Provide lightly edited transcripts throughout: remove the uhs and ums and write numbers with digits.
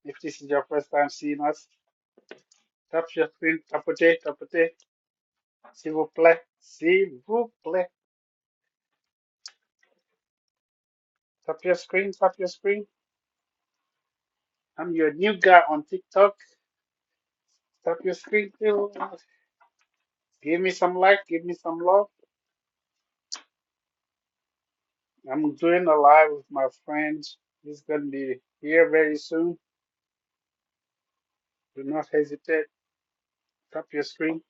If this is your first time seeing us, tap your screen, tapoter, s'il vous plaît. Tap your screen. I'm your new guy on TikTok. Tap your screen too. Give me some like, give me some love. I'm doing a live with my friends. He's gonna be here very soon. Do not hesitate. Tap your screen.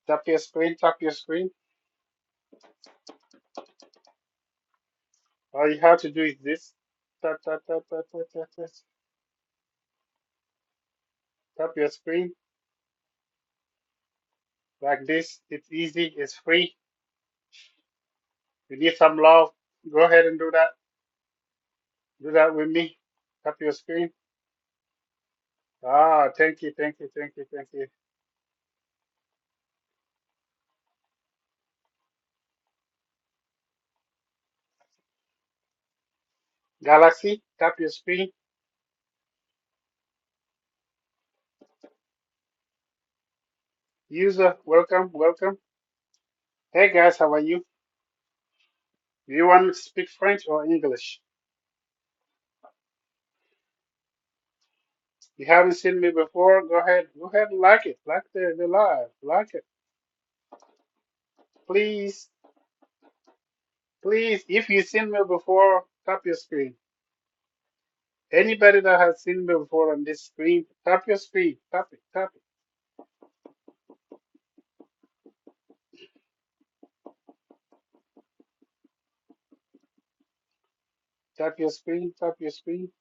Tap your screen, tap your screen. All you have to do is this. Tap, tap, tap, tap, tap, tap, tap. Tap your screen like this. It's easy, it's free. You need some love. Go ahead and do that. Do that with me. Tap your screen. Ah, thank you, thank you, thank you, thank you. Galaxy, tap your screen. User, welcome, welcome. Hey guys, how are you? Do you want to speak French or English? You haven't seen me before? Go ahead and like the live, like it. Please, please, if you've seen me before, tap your screen. Anybody that has seen me before on this screen, tap your screen, tap it, tap your screen, tap your screen.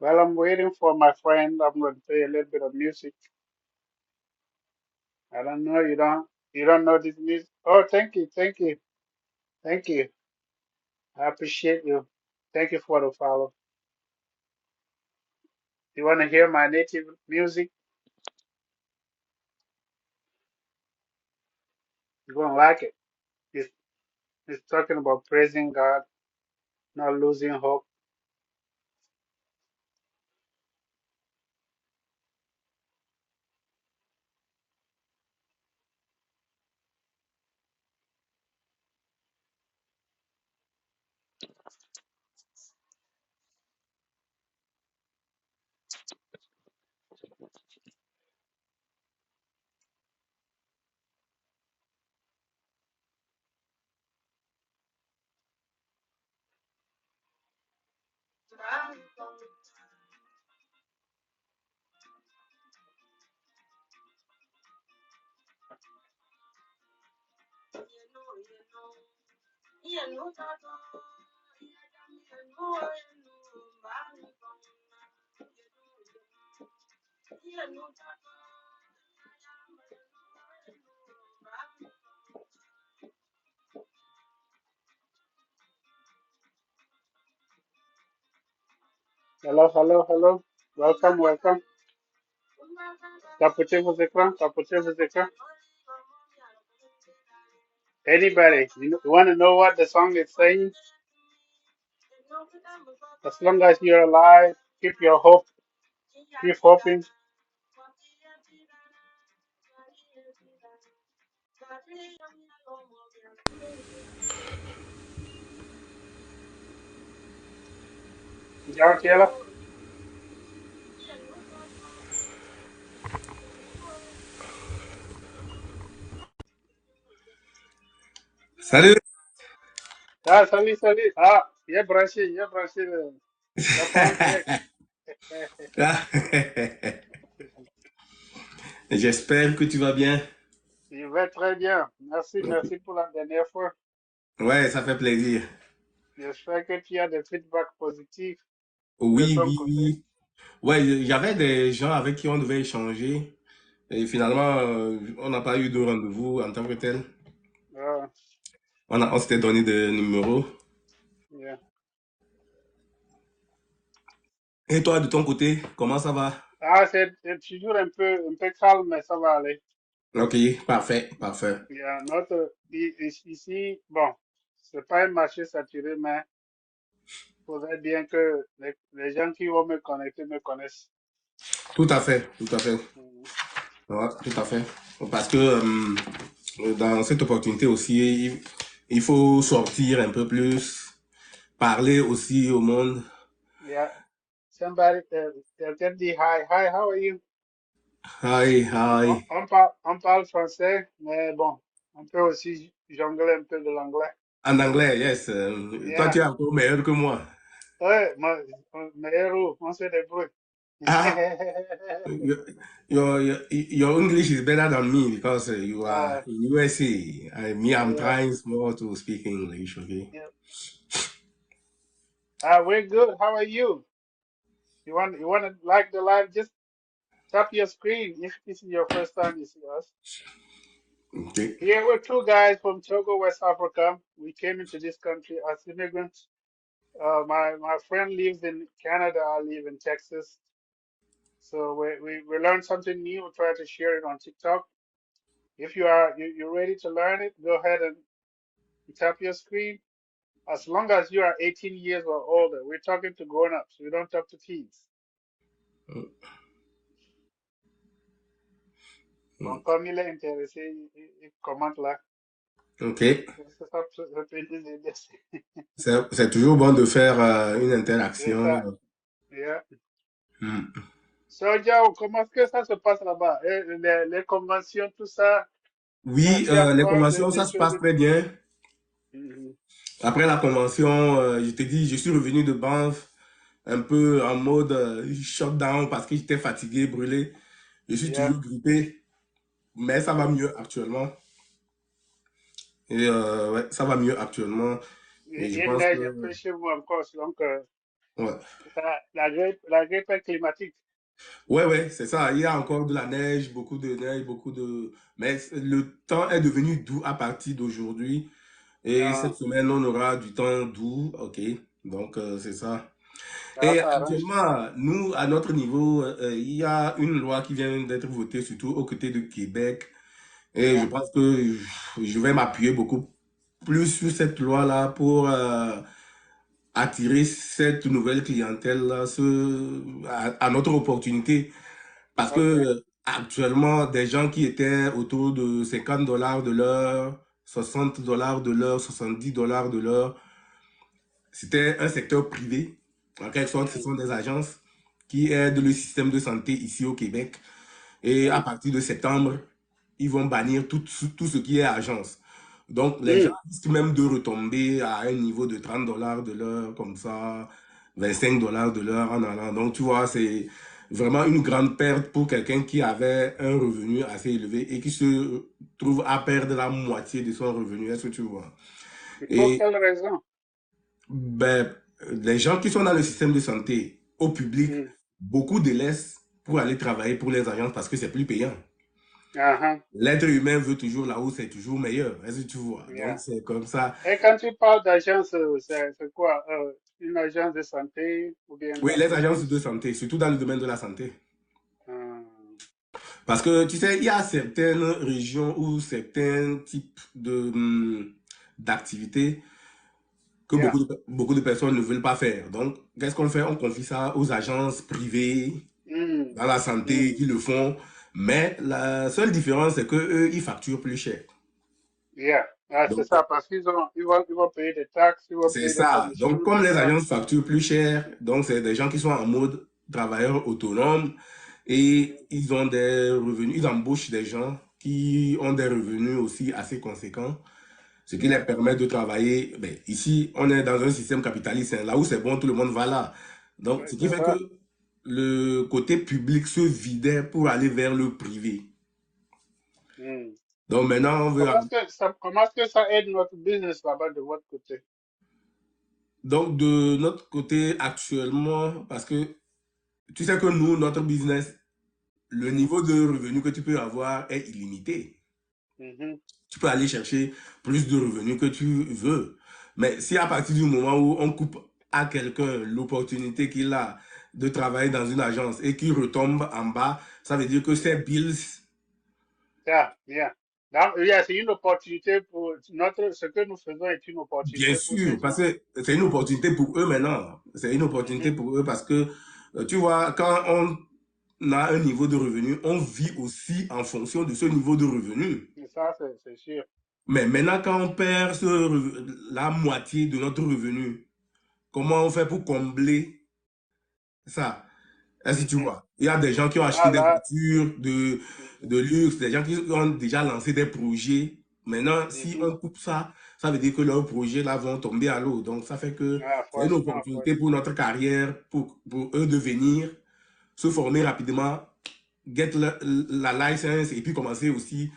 While I'm waiting for my friend, I'm going to play a little bit of music. I don't know, you don't know this music. Oh, thank you, thank you, thank you. I appreciate you. Thank you for the follow. You want to hear my native music? You're going to like it. It's, it's talking about praising God, not losing hope. Hello, hello, hello. Welcome, welcome. Tapoter vos écrans, tapoter vos écrans. Anybody, you want to know what the song is saying? As long as you're alive, keep your hope, keep hoping. Jean, tu es là? Salut! Ah, salut, salut. Ah, il est branché le power direct. Ah, j'espère que tu vas bien. Il va très bien. Merci, merci pour la dernière fois. Ouais, ça fait plaisir. J'espère que tu as des feedbacks positifs de Oui, ton oui, côté. oui. Ouais, il y avait des gens avec qui on devait échanger et finalement, on n'a pas eu de rendez-vous en tant que tel. Ah, On s'était donné des numéros. yeah. Et toi, de ton côté, comment ça va? Ah, c'est toujours un peu calme, mais ça va aller. Ok, parfait, parfait. Il y a ici, bon, c'est pas un marché saturé, mais il faudrait bien que les gens qui vont me connecter me connaissent. Tout à fait, tout à fait. Mhm. Ouais, tout à fait. Parce que dans cette opportunité aussi, il faut sortir un peu plus, parler aussi au monde. Yeah. Somebody, tell me hi. Hi, how are you? Hi, hi. On parle français, mais bon, on peut aussi jongler un peu de l'anglais. En anglais, yes. Toi, Yeah. tu es encore meilleur que moi. Ouais, mes héros, on se débrouille. Ah, your English is better than me because you are Uh, in USA. I'm yeah, trying more to speak English, okay? yeah. We're good. How are you? You want to like the live? Just tap your screen if this is your first time you see us. Okay. Here we're two guys from Togo, West Africa. We came into this country as immigrants. My friend lives in Canada. I live in Texas. So we learned something new. We try to share it on TikTok. If you're ready to learn it, go ahead and tap your screen. As long as you are 18 years or older, we're talking to grown-ups. We don't talk to kids. Donc, comme il est intéressé, il commente là. Ok. Ça peut nous aider. C'est toujours bon de faire une C'est interaction. ça. Yeah. Hmm. So, Jao, comment est-ce que ça se passe là-bas? Les conventions, tout ça, Oui, tu as les encore conventions, des ça se choses. passe très bien. Mhm. Après la convention, je te dis, je suis revenu de Banff un peu en mode shutdown parce que j'étais fatigué, brûlé. Je suis Yeah. toujours grippé, mais ça va mieux actuellement. Et ouais, ça va mieux actuellement. Et je Il pense que neige un peu chez vous encore, donc ouais, la grippe est climatique. ouais, c'est ça. Il y a encore de la neige, beaucoup de neige, beaucoup de. Mais le temps est devenu doux à partir d'aujourd'hui. Et cette Ah, semaine, on aura du temps doux. Ok, donc c'est ça. ça Et s'arrange. actuellement, nous, à notre niveau, il y a une loi qui vient d'être votée, surtout aux côtés de Québec. Et je Yeah. pense que je vais m'appuyer beaucoup plus sur cette loi-là pour attirer cette nouvelle clientèle-là à notre opportunité. Parce que OK. actuellement, des gens qui étaient autour de $50 de l'heure, $60 de l'heure, $70 de l'heure, c'était un secteur privé. En quelque sorte, ce Mm, sont des agences qui aident le système de santé ici au Québec. Et à mm, partir de septembre, ils vont bannir tout ce qui est agence. Donc, les gens mm. risquent même de retomber à un niveau de $30 de l'heure, comme ça, $25 de l'heure en allant. Donc, tu vois, c'est vraiment une grande perte pour quelqu'un qui avait un revenu assez élevé et qui se trouve à perdre la moitié de son revenu. Est-ce que tu vois? Pour Et quelle raison? ben, les gens qui sont dans le système de santé, au public, Mm. beaucoup délaissent pour aller travailler pour les agences parce que c'est plus payant. Uh-huh. L'être humain veut toujours là où c'est toujours meilleur. Est-ce que tu vois? Donc, Yeah. c'est comme ça. Et quand tu parles d'agence, c'est quoi? Une agence de santé ou bien Oui, les agences de d'assurance? santé, surtout dans le domaine de la santé. Hmm. Parce que, tu sais, il y a certaines régions ou certains types d'activités que Yeah. beaucoup de personnes ne veulent pas faire. Donc, qu'est-ce qu'on fait? On confie ça aux agences privées Mm. dans la Mm. santé qui le font. Mais la seule différence, c'est que eux, ils facturent plus cher. Yeah. Ah, c'est Donc, ça, parce qu'ils vont payer des taxes, ils vont c'est payer des ça. Donc, commissions, comme tout les ça. agences facturent plus cher, donc c'est des gens qui sont en mode travailleurs autonomes et Mhm. ils ont des revenus, ils embauchent des gens qui ont des revenus aussi assez conséquents, ce qui les Yeah. permet de travailler. Ben, ici, on est dans un système capitaliste, hein. Là où c'est bon, tout le monde va là. Donc, Ouais, ce qui c'est fait que ça. le côté public se vidait pour aller vers le privé. Hmm. Donc maintenant, on veut... Comment est-ce que ça aide notre business là-bas de votre côté? Donc de notre côté actuellement, parce que tu sais que nous, notre business, le Hmm. niveau de revenu que tu peux avoir est illimité. Mhm. Tu peux aller chercher plus de revenus que tu veux. Mais si à partir du moment où on coupe à quelqu'un l'opportunité qu'il a de travailler dans une agence et qu'il retombe en bas, ça veut dire que ses bills, Yeah, yeah. Donc, yeah, c'est une opportunité pour ce que nous faisons est une bien opportunité pour ces sûr, parce gens. que c'est une Ouais. opportunité pour eux maintenant. C'est une opportunité Mhm. pour eux parce que, tu vois, quand on a un niveau de revenu, on vit aussi en fonction de ce niveau de revenu. Et ça, c'est sûr. Mais maintenant, quand on perd la moitié de notre revenu, comment on fait pour combler ça? Est-ce que tu Mhm. vois? Il y a des gens qui ont acheté Ah des là, voitures mhm. de luxe, des gens qui ont déjà lancé des projets. Maintenant, si Mhm. on coupe ça, ça veut dire que leurs projets là vont tomber à l'eau. Donc, ça fait que Ah, c'est une franchement, opportunité pour franchement. notre carrière, pour eux de venir se former rapidement, get la license et puis commencer aussi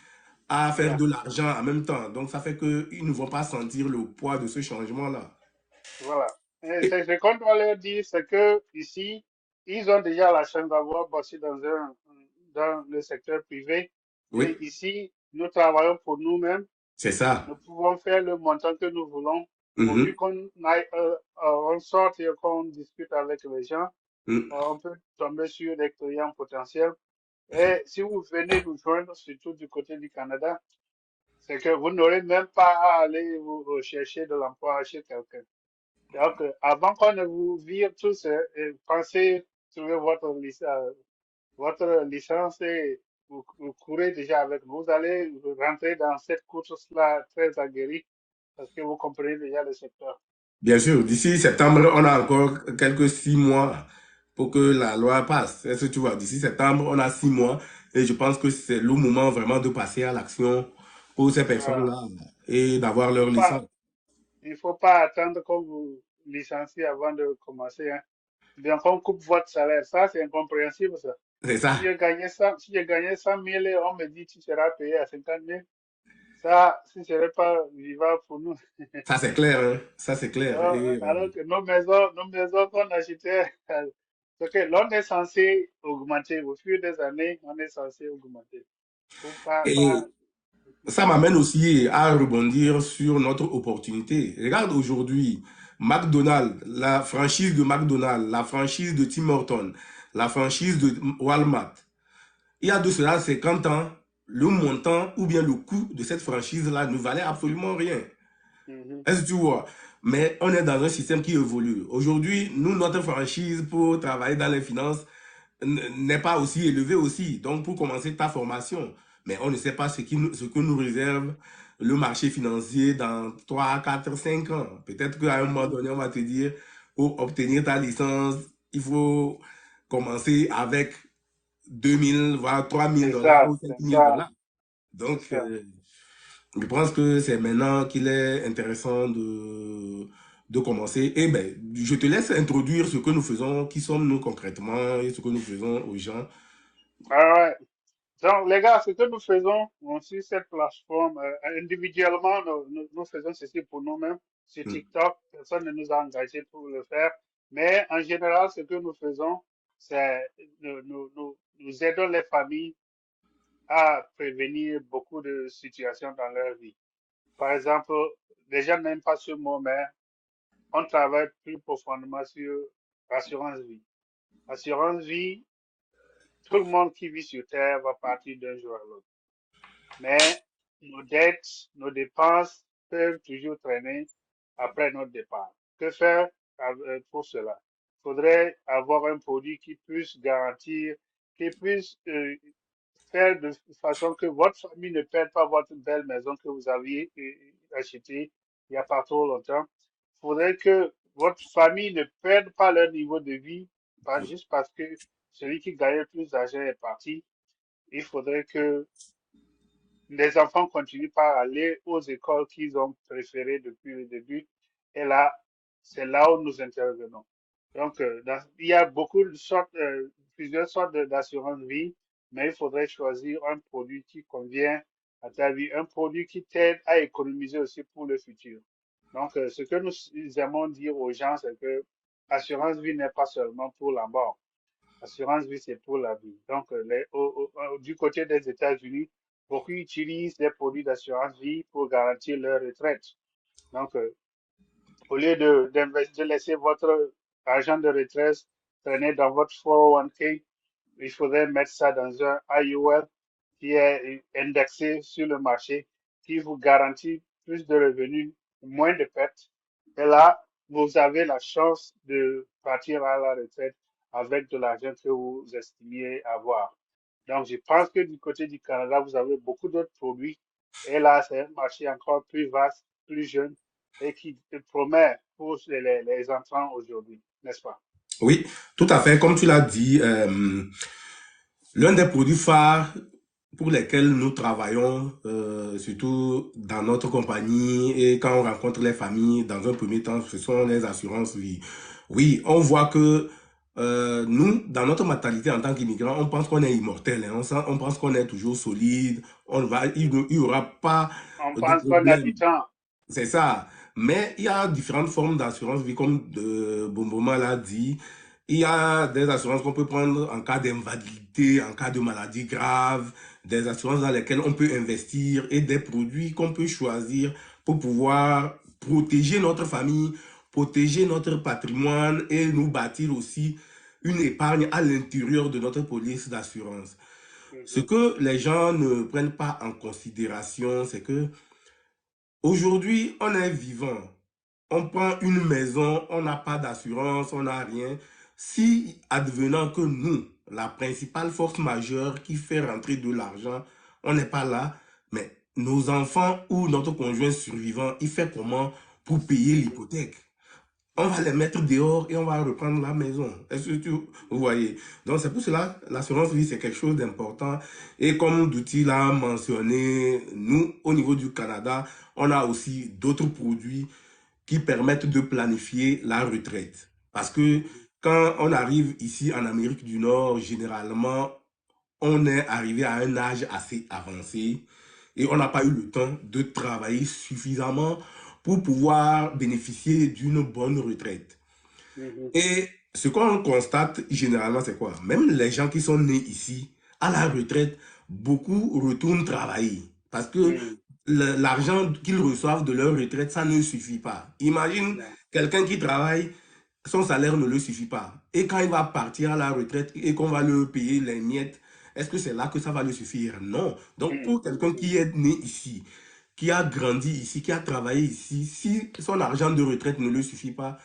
à faire Yeah. de l'argent en même temps. Donc, ça fait qu'ils ne vont pas sentir le poids de ce changement-là. Voilà. Et Et- ce qu'on doit leur dire, c'est que ici, ils ont déjà la chance d'avoir bossé dans le secteur privé. Oui, Et ici, nous travaillons pour nous-mêmes. c'est ça. Nous pouvons faire le montant que nous voulons, pourvu Mhm, qu'on aille, on sorte et qu'on discute avec les gens. mhm. On peut tomber sur des clients potentiels. Et si vous venez nous joindre, surtout du côté du Canada, c'est que vous n'aurez même pas à aller vous rechercher de l'emploi chez quelqu'un. Donc, avant qu'on ne vous vire tous, pensez trouver votre licence et vous courez déjà avec nous. Vous allez rentrer dans cette course-là très aguerrie parce que vous comprenez déjà le secteur. Bien sûr, d'ici septembre, on a encore quelques 6 mois pour que la loi passe. Est-ce que tu vois, d'ici septembre, on a 6 mois et je pense que c'est le moment vraiment de passer à l'action pour ces Voilà. personnes-là et d'avoir Il leur faut pas, licence. il faut pas attendre qu'on vous licencie avant de commencer, hein. Bien qu'on coupe votre salaire, ça c'est incompréhensible, ça. C'est ça, Si j'ai gagné 100 000 et on me dit tu seras payé à 50 000, ça, ce ne serait pas vivable pour nous. ça c'est clair, hein. Ça c'est clair. Et, Alors que nos maisons qu'on achetait, c'est que l'on est censé augmenter au fur des années, on est censé augmenter. Faut pas. et ça m'amène aussi à rebondir sur notre opportunité. Regarde aujourd'hui, McDonald's, la franchise de McDonald's, la franchise de Tim Hortons, la franchise de Walmart. Il y a de cela 50 ans, le montant ou bien le coût de cette franchise-là ne valait absolument rien. Mhm. Est-ce que tu vois? Mais on est dans un système qui évolue. Aujourd'hui, nous, notre franchise pour travailler dans les finances n'est pas aussi élevée aussi. Donc, pour commencer ta formation, mais on ne sait pas ce que nous réserve le marché financier dans 3, 4, 5 ans. Peut-être qu'à un moment Mhm. donné, on va te dire, pour obtenir ta licence, il faut commencer avec 2000 voire 3000 C'est dollars ou ça, cinq c'est mille ça, dollars. c'est Donc, ça. je pense que c'est maintenant qu'il est intéressant de commencer. Et ben, je te laisse introduire ce que nous faisons, qui sommes-nous concrètement et ce que nous faisons aux gens. All right. Donc, les gars, ce que nous faisons sur cette plateforme, individuellement, nous faisons ceci pour nous-mêmes. Sur Hmm. TikTok, personne ne nous a engagés pour le faire. Mais en général, ce que nous faisons, c'est nous aidons les familles à prévenir beaucoup de situations dans leur vie. Par exemple, les gens n'aiment pas ce mot, mais on travaille plus profondément sur l'assurance vie. Assurance vie, tout le monde qui vit sur Terre va partir d'un jour à l'autre. Mais nos dettes, nos dépenses peuvent toujours traîner après notre départ. Que faire pour cela? Il faudrait avoir un produit qui puisse garantir, qui puisse faire de façon que votre famille ne perde pas votre belle maison que vous aviez achetée il n'y a pas trop longtemps. Il faudrait que votre famille ne perde pas leur niveau de vie, pas juste parce que celui qui gagne le plus d'argent est parti. Il faudrait que les enfants continuent par aller aux écoles qu'ils ont préférées depuis le début. Et là, c'est là où nous intervenons. Donc, il y a beaucoup de sortes, plusieurs sortes d'assurance vie, mais il faudrait choisir un produit qui convient à ta vie, un produit qui t'aide à économiser aussi pour le futur. Donc, ce que nous aimons dire aux gens, c'est que assurance vie n'est pas seulement pour la mort. Assurance vie, c'est pour la vie. Donc, du côté des États-Unis, beaucoup utilisent des produits d'assurance vie pour garantir leur retraite. Donc, au lieu de laisser votre argent de retraite traîner dans votre 401k, il faudrait mettre ça dans un IUL qui est indexé sur le marché, qui vous garantit plus de revenus, moins de pertes. Et là, vous avez la chance de partir à la retraite avec de l'argent que vous estimiez avoir. Donc, je pense que du côté du Canada, vous avez beaucoup d'autres produits. Et là, c'est un marché encore plus vaste, plus jeune et qui promet pour les entrants aujourd'hui, n'est-ce pas? Oui, tout à fait. Comme tu l'as dit, l'un des produits phares pour lesquels nous travaillons, surtout dans notre compagnie et quand on rencontre les familles, dans un premier temps, ce sont les assurances vie. Oui, on voit que nous, dans notre mentalité en tant qu'immigrants, on pense qu'on est immortel, hein. On pense qu'on est toujours solide, il n'y aura pas On de pense qu'on a du problème. temps. C'est ça. Mais il y a différentes formes d'assurance vie, comme Bomboma l'a dit. Il y a des assurances qu'on peut prendre en cas d'invalidité, en cas de maladie grave, des assurances dans lesquelles on peut investir et des produits qu'on peut choisir pour pouvoir protéger notre famille, protéger notre patrimoine et nous bâtir aussi une épargne à l'intérieur de notre police d'assurance. Ce Mhm, que les gens ne prennent pas en considération, c'est que aujourd'hui, on est vivant. On prend une maison, on n'a pas d'assurance, on n'a rien. Si, advenant que nous, la principale force majeure qui fait rentrer de l'argent, on n'est pas là, mais nos enfants ou notre conjoint survivant, il fait comment pour payer mhm, l'hypothèque? On va les mettre dehors et on va reprendre la maison. Est-ce que vous voyez? Donc c'est pour cela, l'assurance vie, c'est quelque chose d'important. Et comme Douty l'a mentionné, nous, au niveau du Canada, on a aussi d'autres produits qui permettent de planifier la retraite. Parce que mhm, quand on arrive ici en Amérique du Nord, généralement, on est arrivé à un âge assez avancé et on n'a mhm, pas eu le temps de travailler suffisamment pour pouvoir bénéficier d'une bonne retraite. mhm, Et ce qu'on constate généralement, c'est quoi? Même les gens qui sont nés ici, à la retraite, beaucoup retournent travailler. Parce que mhm. l'argent qu'ils reçoivent de leur retraite, ça ne suffit pas. Imagine Non. quelqu'un qui travaille, son salaire ne le suffit pas. Et quand il va partir à la retraite et qu'on va le payer les miettes, est-ce que c'est là que ça va le suffire? Non. Donc Mhm, pour quelqu'un mhm, qui est né ici, qui a grandi ici, qui a travaillé ici, si son argent de retraite ne le suffit pas,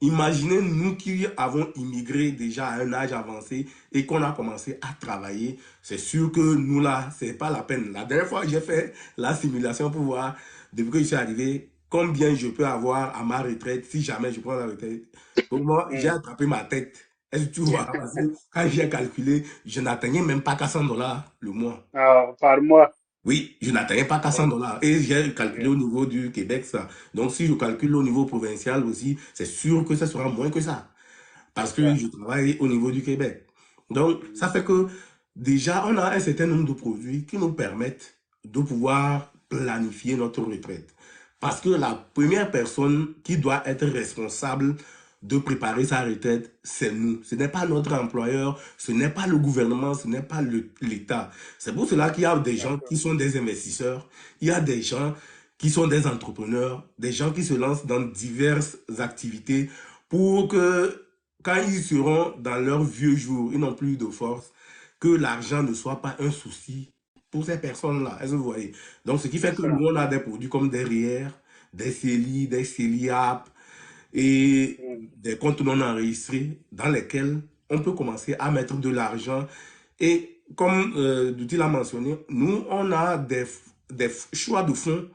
imaginez nous qui avons immigré déjà à un âge avancé et qu'on a commencé à travailler, c'est sûr que nous là, c'est pas la peine. La dernière fois, j'ai fait la simulation pour voir, depuis que je suis arrivé, combien je peux avoir à ma retraite si jamais je prends la retraite. Pour moi, j'ai mhm. attrapé ma tête. Est-ce que tu vois? Parce que quand j'ai calculé, je n'atteignais même pas 400 dollars le mois. Ah, par mois. Oui, je n'atteignais pas 400 Oui, dollars. Et j'ai calculé oui, au niveau du Québec ça. Donc, si je calcule au niveau provincial aussi, c'est sûr que ça sera moins que ça. c'est Parce que ça. je travaille au niveau du Québec. Donc, ça Mhm, fait que déjà, on a un certain nombre de produits qui nous permettent de pouvoir planifier notre retraite. Parce que la première personne qui doit être responsable de préparer sa retraite, c'est nous. Ce n'est pas notre employeur, ce n'est pas le gouvernement, ce n'est pas l'État. C'est pour cela qu'il y a des gens qui d'accord. sont des investisseurs, il y a des gens qui sont des entrepreneurs, des gens qui se lancent dans diverses activités pour que quand ils seront dans leurs vieux jours, ils n'ont plus de force, que l'argent ne soit pas un souci pour ces personnes-là. Est-ce que vous voyez? Donc, ce qui C'est fait que ça. nous, on a des produits comme des REER, des CELI, des CELIAP et Mhm, des comptes non enregistrés dans lesquels on peut commencer à mettre de l'argent et comme Doutil l'a mentionné, nous, on a des choix de fonds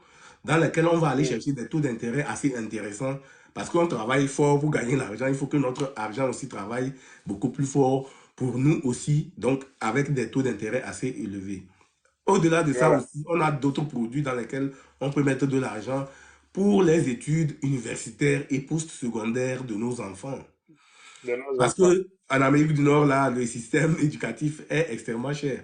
dans lesquels on va aller Mm. chercher des taux d'intérêt assez intéressants parce qu'on travaille fort pour gagner l'argent. Il faut que notre argent aussi travaille beaucoup plus fort pour nous aussi, donc avec des taux d'intérêt assez élevés. Au-delà de ça Voilà, aussi, on a d'autres produits dans lesquels on peut mettre de l'argent pour les études universitaires et postsecondaires de nos enfants. de nos Parce enfants. que en Amérique du Nord, là, le système éducatif est extrêmement cher.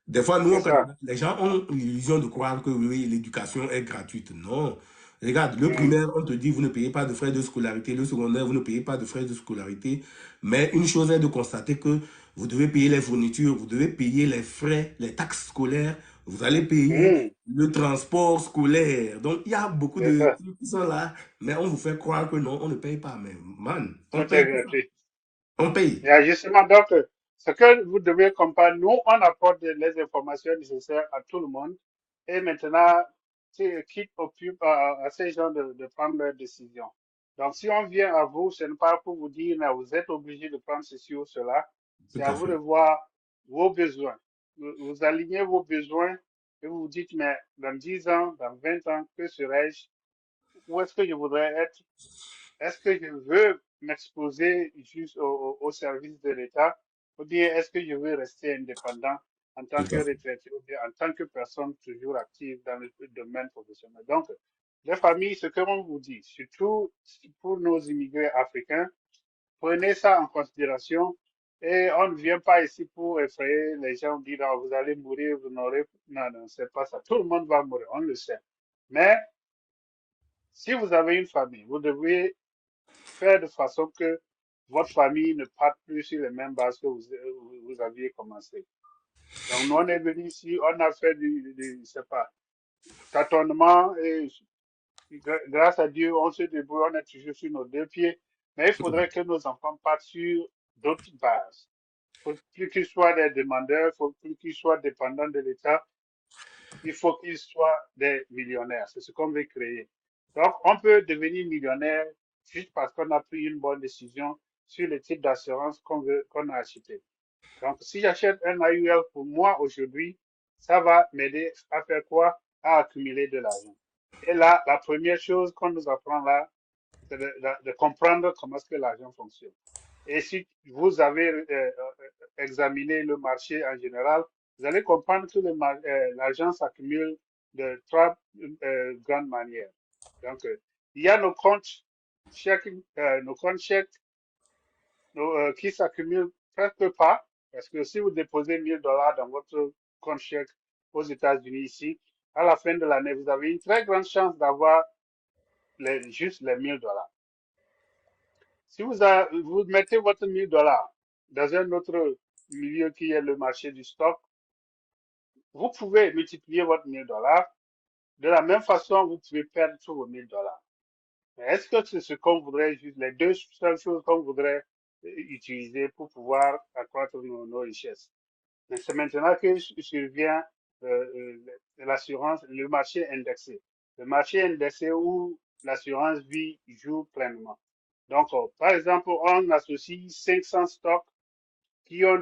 Des fois, nous, C'est au ça. Canada, les gens ont l'illusion de croire que oui, l'éducation est gratuite. Non. Regarde, le Mm. primaire, on te dit, vous ne payez pas de frais de scolarité. Le secondaire, vous ne payez pas de frais de scolarité. Mais une chose est de constater que vous devez payer les fournitures, vous devez payer les frais, les taxes scolaires, vous allez payer Mm. le transport scolaire. Donc, il y a beaucoup C'est de ça. trucs qui sont là, mais on vous fait croire que non, on ne paye pas. Mais man, on Tout paye est tout ça. gratuit. On paye. Et justement, donc, ce que vous devez comprendre, nous, on apporte les informations nécessaires à tout le monde. Et maintenant, c'est qui occupe à ces gens de prendre leurs décisions. Donc, si on vient à vous, ce n'est pas pour vous dire, mais vous êtes obligé de prendre ceci ou cela. Tout C'est à à vous de fait. voir vos besoins. Vous alignez vos besoins et vous vous dites, mais dans 10 ans, dans 20 ans, que serais-je? Où est-ce que je voudrais être? Est-ce que je veux m'exposer juste au service de l'État ou bien est-ce que je veux rester indépendant en tant Tout que à fait. retraité ou bien en tant que personne toujours active dans le domaine professionnel? Donc, les familles, ce que l'on vous dit, surtout pour nos immigrés africains, prenez ça en considération et on ne vient pas ici pour effrayer les gens, dire ah, vous allez mourir, vous n'aurez. Non, non, c'est pas ça. Tout le monde va mourir, on le sait. Mais si vous avez une famille, vous devez faire de façon que votre famille ne parte plus sur les mêmes bases que vous aviez commencé. Donc, nous, on est venu ici, on a fait je sais pas, tâtonnement et grâce à Dieu, on se débrouille, on est toujours sur nos deux pieds. Mais il Tout à fait. faudrait que nos enfants partent sur d'autres bases. Il ne faut plus qu'ils soient des demandeurs, il ne faut plus qu'ils soient dépendants de l'État, il faut qu'ils soient des millionnaires. C'est ce qu'on veut créer. Donc, on peut devenir millionnaire juste parce qu'on a pris une bonne décision sur le type d'assurance qu'on a acheté. Donc, si j'achète un AUL pour moi aujourd'hui, ça va m'aider à faire quoi? À accumuler de l'argent. Et là, la première chose qu'on nous apprend là, c'est de comprendre comment est-ce que l'argent fonctionne. Et si vous avez examiné le marché en général, vous allez comprendre que l'argent s'accumule de trois grandes manières. Donc, il y a nos comptes chèques qui s'accumulent presque pas, parce que si vous déposez 1000 $ dans votre compte chèque aux États-Unis ici, à la fin de l'année, vous avez une très grande chance d'avoir juste les 1000 $. Si vous mettez votre 1000 $ dans un autre milieu qui est le marché du stock, vous pouvez multiplier votre 1000 $. De la même façon, vous pouvez perdre tous vos 1000 $. Mais est-ce que c'est ce qu'on voudrait, juste les deux seules choses qu'on voudrait utiliser pour pouvoir accroître nos richesses? Mais c'est maintenant que survient l'assurance, le marché indexé. Le marché indexé où l'assurance vie joue pleinement. Donc, par exemple, on associe 500 stocks qui ont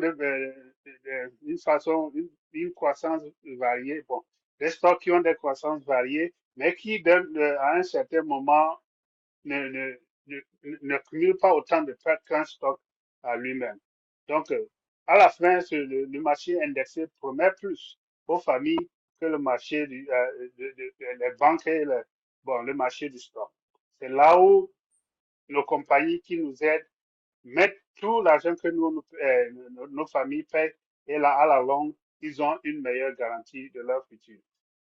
une façon, une croissance variée. Bon, des stocks qui ont des croissances variées, mais qui, à un certain moment, ne, ne, ne, ne cumule pas autant de pertes qu'un stock à lui-même. Donc, à la fin, le marché indexé promet plus aux familles que le marché les banques et bon, le marché du stock. C'est là où nos compagnies qui nous aident mettent tout l'argent que nos familles paient et là, à la longue, ils ont une meilleure garantie de leur futur.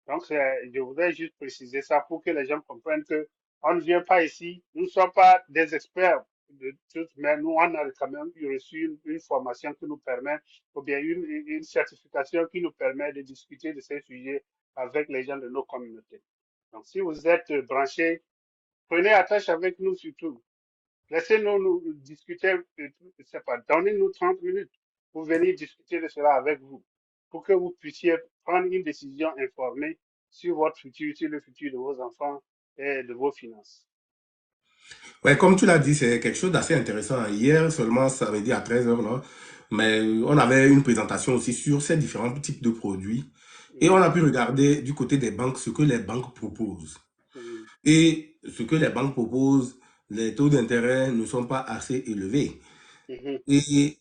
Donc, je voudrais juste préciser ça pour que les gens comprennent que on ne vient pas ici, nous ne sommes pas des experts de tout, mais nous, on a quand même reçu une formation qui nous permet, ou bien une certification qui nous permet de discuter de ces sujets avec les gens de nos communautés. Donc, si vous êtes branchés, prenez attache avec nous surtout. Laissez-nous nous discuter, je sais pas, donnez-nous 30 minutes pour venir discuter de cela avec vous, pour que vous puissiez prendre une décision informée sur votre futur, sur le futur de vos enfants et de vos finances. Ouais, comme tu l'as dit, c'est quelque chose d'assez intéressant. Hier, seulement samedi à 13 h là, Mais on avait une présentation aussi sur ces différents types de produits. Et on Mhm. a pu regarder du côté des banques ce que les banques proposent. Mhm. Et ce que les banques proposent, les taux d'intérêt ne sont pas assez élevés. Mhm. Et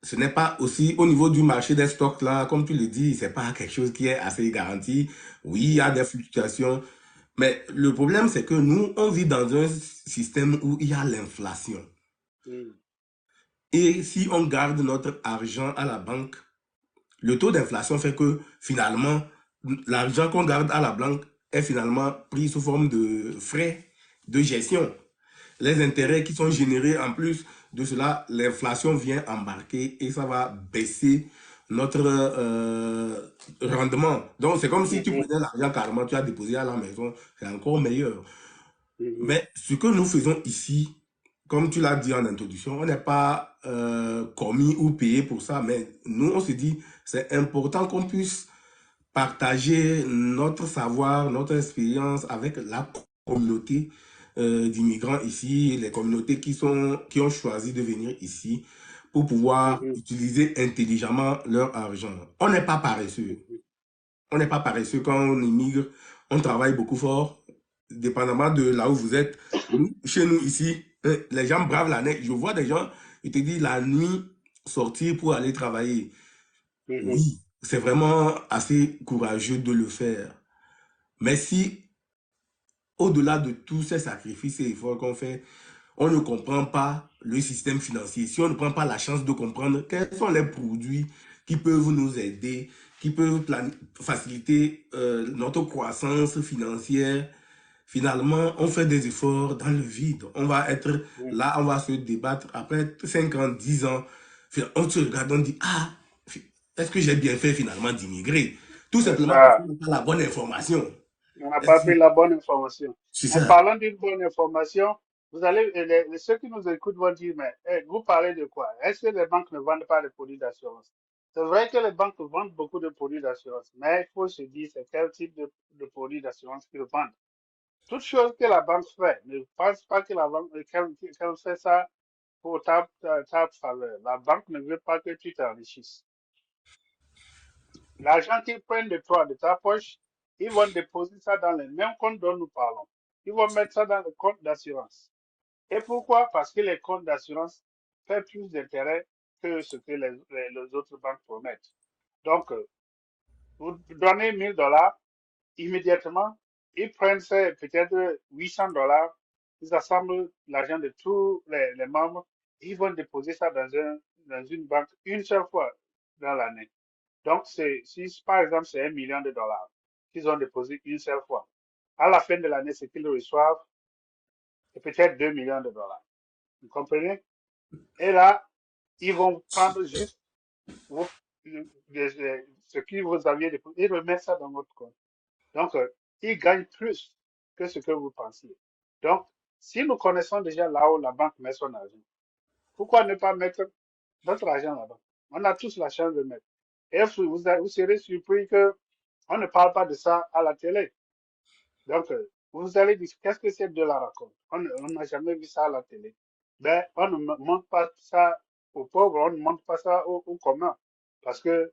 ce n'est pas aussi au niveau du marché des stocks là, comme tu le dis, c'est pas quelque chose qui est assez garanti. Oui, il y a Mhm. des fluctuations, mais le problème c'est que nous, on vit dans un système où il y a l'inflation. Mhm. Et si on garde notre argent à la banque, le taux d'inflation fait que finalement, l'argent qu'on garde à la banque est finalement pris sous forme de frais de gestion. Les intérêts Mhm. qui sont générés en plus de cela, l'inflation vient embarquer et ça va baisser notre rendement. Donc c'est comme si tu Mhm. prenais l'argent carrément, tu as déposé à la maison, c'est encore meilleur. Mhm. Mais ce que nous faisons ici, comme tu l'as dit en introduction, on n'est pas commis ou payé pour ça, mais nous on se dit c'est important qu'on puisse partager notre savoir, notre expérience avec la communauté d'immigrants ici, les communautés qui ont choisi de venir ici pour pouvoir Mhm. utiliser intelligemment leur argent. On n'est pas paresseux. Mhm. On n'est pas paresseux quand on immigre. On travaille beaucoup fort, dépendamment de là où vous êtes. Chez nous ici, les gens bravent la neige. Je vois des gens, ils te disent la nuit, sortir pour aller travailler. Mhm. Oui, c'est vraiment assez courageux de le faire. Mais si, au-delà de tous ces sacrifices et efforts qu'on fait, on ne comprend pas le système financier, si on ne prend pas la chance de comprendre quels sont les produits qui peuvent nous aider, qui peuvent faciliter notre croissance financière, finalement, on fait des efforts dans le vide. On va être Mhm. là, on va se débattre après 5 ans, 10 ans. On se regarde, on dit, ah, est-ce que j'ai bien fait finalement d'immigrer? Tout C'est simplement parce qu'on ça. n'a pas la bonne information. On n'a pas pris la bonne information. C'est En ça. parlant d'une bonne information, vous allez, ceux qui nous écoutent vont dire, mais vous parlez de quoi? Est-ce que les banques ne vendent pas de produits d'assurance? C'est vrai que les banques vendent beaucoup de produits d'assurance, mais il faut se dire c'est quel type de produits d'assurance qu'ils vendent. Toute chose que la banque fait, ne pense pas que la banque, qu'elle fait ça pour ta faveur. La banque ne veut pas que tu t'enrichisses. L'argent qu'ils prennent de toi, de ta poche, ils vont déposer ça dans les mêmes comptes dont nous parlons. Ils vont mettre ça dans le compte d'assurance. Et pourquoi? Parce que les comptes d'assurance font plus d'intérêt que ce que les autres banques promettent. Donc, vous donnez 1000 $, immédiatement, ils prennent peut-être 800 $, ils assemblent l'argent de tous les membres, ils vont déposer ça dans une banque une seule fois dans l'année. Donc, si par exemple c'est 1 million de dollars qu'ils ont déposé une seule fois, à la fin de l'année, ce qu'ils reçoivent, c'est peut-être 2 millions de dollars. Vous comprenez? Et là, ils vont prendre juste ce que vous aviez déposé et remettre ça dans votre compte. Donc, ils gagnent plus que ce que vous pensiez. Donc, si nous connaissons déjà là où la banque met son argent, pourquoi ne pas mettre notre argent là-bas? On a tous la chance de mettre. Et vous serez surpris que on ne parle pas de ça à la télé. Donc, vous allez dire, qu'est-ce que c'est de la raconte? On n'a jamais vu ça à la télé. Ben, on ne montre pas ça aux pauvres, on ne montre pas ça aux communs. Parce que,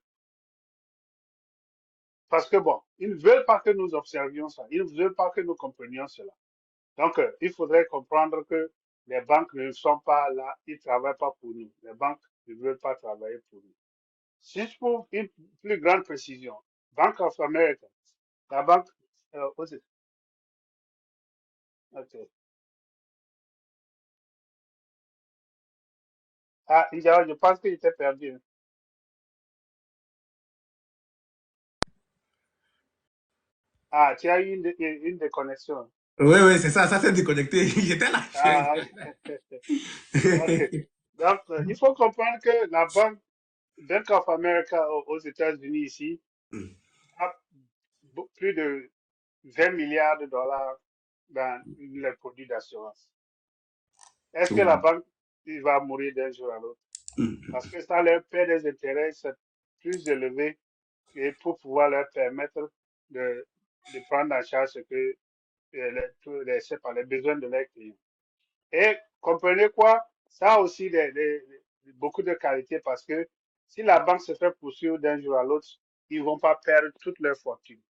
parce que bon, ils ne veulent pas que nous observions ça. Ils ne veulent pas que nous comprenions cela. Donc, il faudrait comprendre que les banques ne sont pas là, ils ne travaillent pas pour nous. Les banques ne veulent pas travailler pour nous. Juste pour une plus grande précision, Bank of America, la banque, ok. Ah, je pense qu'il était perdu. Ah, tu as eu une déconnexion. Oui, oui, c'est ça, ça s'est déconnecté. J'étais là. Ah, ok. Donc, il faut comprendre que la Bank of America aux États-Unis ici a plus de 20 milliards de dollars dans les produits d'assurance. Est-ce que la banque il va mourir d'un jour à l'autre? Parce que ça leur paie des intérêts c'est plus élevés et pour pouvoir leur permettre de, de prendre en charge ce que je sais pas, les besoins de leurs clients. Et comprenez quoi? Ça a aussi beaucoup de qualité parce que si la banque se fait poursuivre d'un jour à l'autre, ils vont pas perdre toute leur fortune.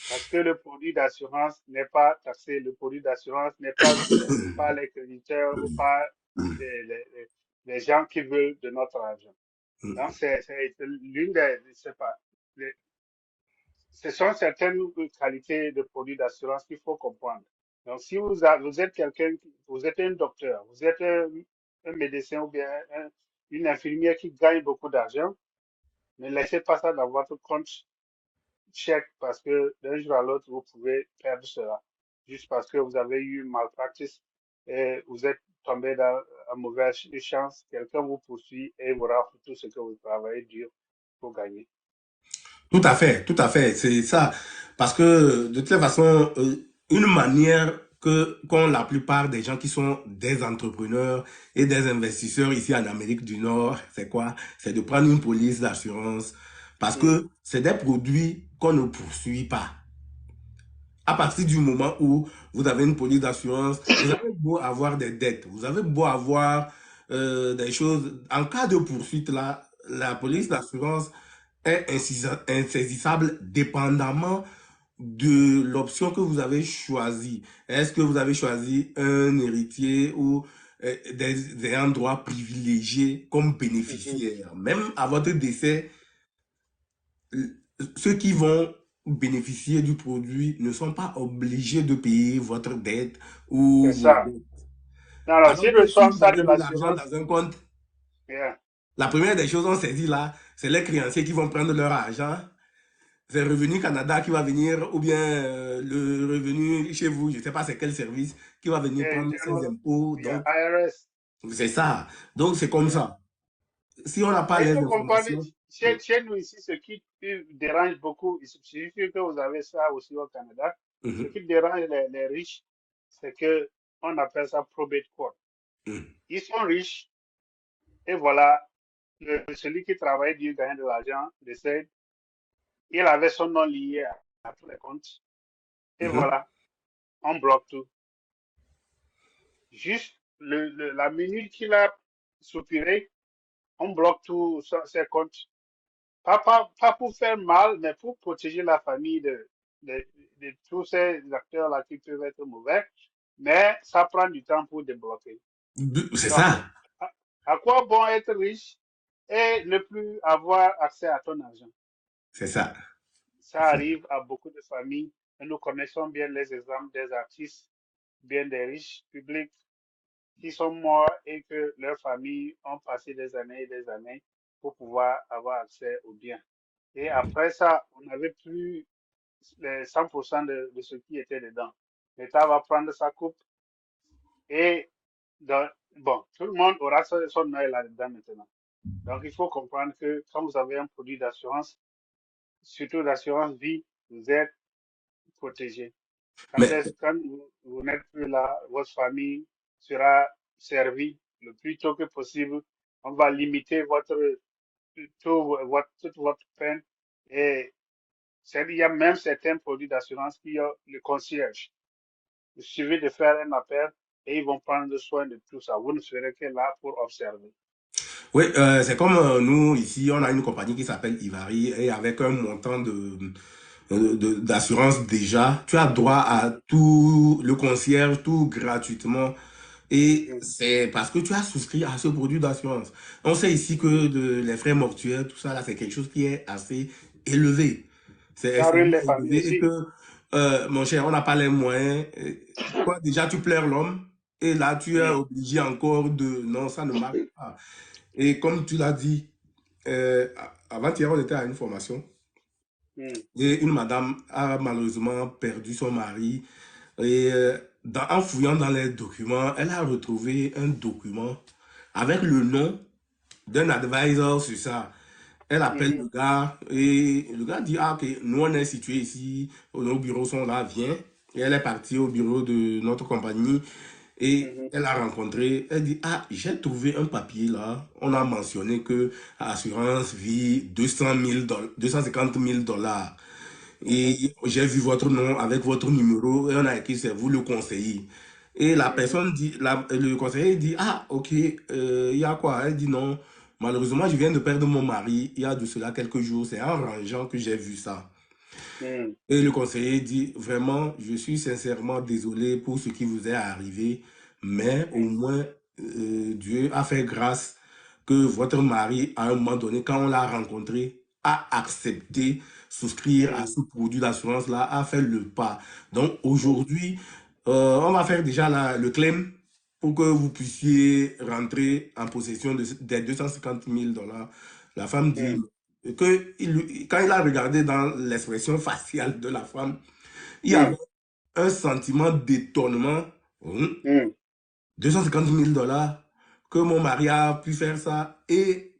Parce que le produit d'assurance n'est pas taxé, le produit d'assurance n'est pas vu par les créditeurs ou par les gens qui veulent de notre argent. Donc, c'est l'une des, je sais pas, les- ce sont certaines qualités de produits d'assurance qu'il faut comprendre. Donc, si vous êtes quelqu'un, vous êtes un docteur, vous êtes un médecin ou bien une infirmière qui gagne beaucoup d'argent, ne laissez pas ça dans votre compte chèque parce que d'un jour à l'autre, vous pouvez perdre cela. Juste parce que vous avez eu une malpractice et vous êtes tombé dans une mauvaise chance, quelqu'un vous poursuit et vous rafle tout ce que vous travaillez dur pour gagner. Tout à fait, c'est ça. Parce que de toute façon, une manière que qu'ont la plupart des gens qui sont des entrepreneurs et des investisseurs ici en Amérique du Nord, c'est quoi? C'est de prendre une police d'assurance parce Hmm. que c'est des produits qu'on ne poursuit pas. À partir du moment où vous avez une police d'assurance, vous avez beau avoir des dettes, vous avez beau avoir des choses, en cas de poursuite là, la police Mhm. d'assurance est insaisissable dépendamment de l'option que vous avez choisie. Est-ce que vous avez choisi un héritier ou des ayants droit privilégiés comme Mhm. bénéficiaires? Même à votre décès, ceux qui vont bénéficier du produit ne sont pas obligés de payer votre dette C'est ou vos ça. dettes. Non, non, Alors s'ils que si reçoivent vous ça avez de mis l'argent l'assurance, dans un compte, yeah. la première des choses, on s'est dit là, c'est les créanciers qui vont prendre leur argent. C'est Revenu Canada qui va venir, ou bien le revenu chez vous, je ne sais pas c'est quel service, qui va venir Et, prendre ses impôts. yeah, Donc, IRS. c'est ça. Donc, c'est comme Yeah. ça. Si on n'a pas Mais il les faut comprendre, informations, chez nous ici, ce qui dérange beaucoup, il suffit que vous avez ça aussi au Canada, ce mhm, qui dérange les riches, c'est que on appelle ça probate court. mhm, Ils sont riches et voilà, celui qui travaille dur gagne de l'argent, décède, il avait son nom lié à tous les comptes et mhm. voilà, on bloque tout. Juste la minute qu'il a soupiré, on bloque tous ses comptes. Pas pour faire mal, mais pour protéger la famille de, de tous ces acteurs-là qui peuvent être mauvais. Mais ça prend du temps pour débloquer. C'est Donc, ça. à, à quoi bon être riche et ne plus avoir accès à ton argent? C'est ça. Ça arrive à beaucoup de familles et nous connaissons bien les exemples des artistes, bien des riches publics qui sont morts et que leurs familles ont passé des années et des années pour pouvoir avoir accès aux biens. Et après ça, on n'avait plus les 100% de ce qui était dedans. L'État va prendre sa coupe et bon, tout le monde aura son œil là-dedans maintenant. Donc, il faut comprendre que quand vous avez un produit d'assurance, surtout d'assurance vie, vous êtes protégé. Mais, Quand vous n'êtes plus là, votre famille sera servie le plus tôt que possible. On va limiter toute votre peine et il y a même certains produits d'assurance qui ont le concierge. Il suffit de faire un appel et ils vont prendre soin de tout ça. Vous ne serez que là pour observer. oui, c'est comme nous, ici, on a une compagnie qui s'appelle Ivari et avec un montant d'assurance déjà, tu as droit à Mhm, tout le concierge, tout gratuitement. Et mhm. c'est parce que tu as souscrit à ce produit d'assurance. On sait ici que les frais mortuaires, tout ça, là, c'est quelque chose qui est assez élevé. C'est Ça ruine extrêmement les familles élevé et aussi. que, mon cher, on n'a pas les moyens. Toi, déjà, tu pleures l'homme et là, tu es Oui. obligé encore de... Non, ça ne marche pas. Et comme tu l'as dit, avant-hier, on était à une formation Mhm, et une madame a malheureusement perdu son mari. Et en fouillant dans les documents, elle a retrouvé un document avec le nom d'un advisor sur ça. Elle appelle mhm, le gars et le gars dit, ah ok, nous on est situé ici, nos bureaux sont là, viens. Et elle est partie au bureau de notre compagnie et mhm, elle a rencontré, elle dit, ah, j'ai trouvé un papier là, on a mentionné que assurance vie Et la Mhm. personne dit, le conseiller dit, ah, ok, il y a quoi? Elle dit non. Malheureusement, je viens de perdre mon mari il y a de cela quelques jours. C'est en rangeant que j'ai vu ça. Mhm. Et le conseiller dit, vraiment, je suis sincèrement désolé pour ce qui vous est arrivé, mais au Mhm. moins, Dieu a fait grâce que votre mari, à un moment donné, quand on l'a rencontré, a accepté souscrire à Mhm. ce produit d'assurance-là, a fait le pas. Donc Mhm. aujourd'hui, on va faire déjà le claim pour que vous puissiez rentrer en possession des 250 000 dollars. La femme dit, Mhm. quand il a regardé dans l'expression faciale de la femme, il y avait Mhm. un sentiment d'étonnement. 250 000 dollars, que mon mari a pu faire ça. Et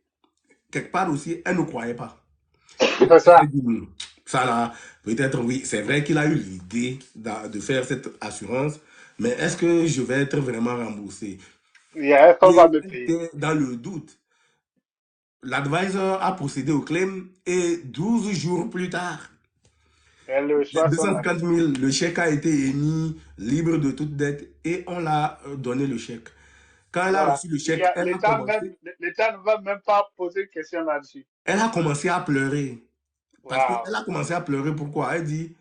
quelque part aussi, elle ne croyait pas. C'est Elle s'est ça. dit, ça là, peut-être oui, c'est vrai qu'il a eu l'idée de faire cette assurance, mais est-ce que je vais être vraiment remboursé? Il y a un va Et me elle payer. était dans le doute. L'advisor a procédé au claim et 12 jours plus tard, Elle les reçoit deux son cent cinquante argent. mille, le chèque a été émis, libre de toute dette, et on l'a donné le chèque. Quand elle a Voilà. reçu le chèque, L'État ne va même pas poser de questions là-dessus. elle a commencé à pleurer. Parce qu'elle Waouh. a commencé à pleurer, pourquoi? Elle dit,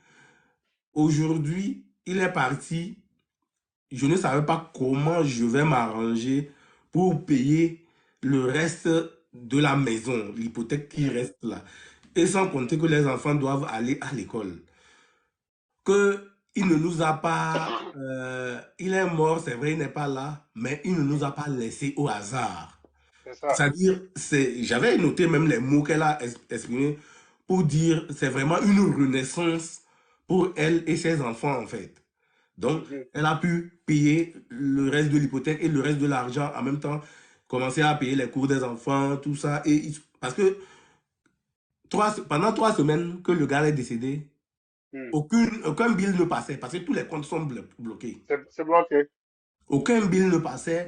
aujourd'hui, il est parti, je ne savais pas comment je vais m'arranger pour payer le reste de la maison, l'hypothèque qui Mhm. reste là. Et sans compter que les enfants doivent aller à l'école. Que il ne nous a pas, il est mort, c'est vrai, il n'est pas là, mais il ne nous a Mhm. pas laissé au hasard. C'est ça. C'est-à-dire, j'avais noté même les mots qu'elle a exprimés pour dire, c'est vraiment une renaissance pour elle et ses enfants, en fait. Donc, Mhm. elle a pu payer le reste de l'hypothèque et le reste de l'argent en même temps, commencer à payer les cours des enfants, tout ça. Parce que pendant 3 semaines que le gars est décédé, Mhm. aucun bill ne passait parce que tous les comptes sont bloqués. C'est bloqué. Aucun bill ne passait.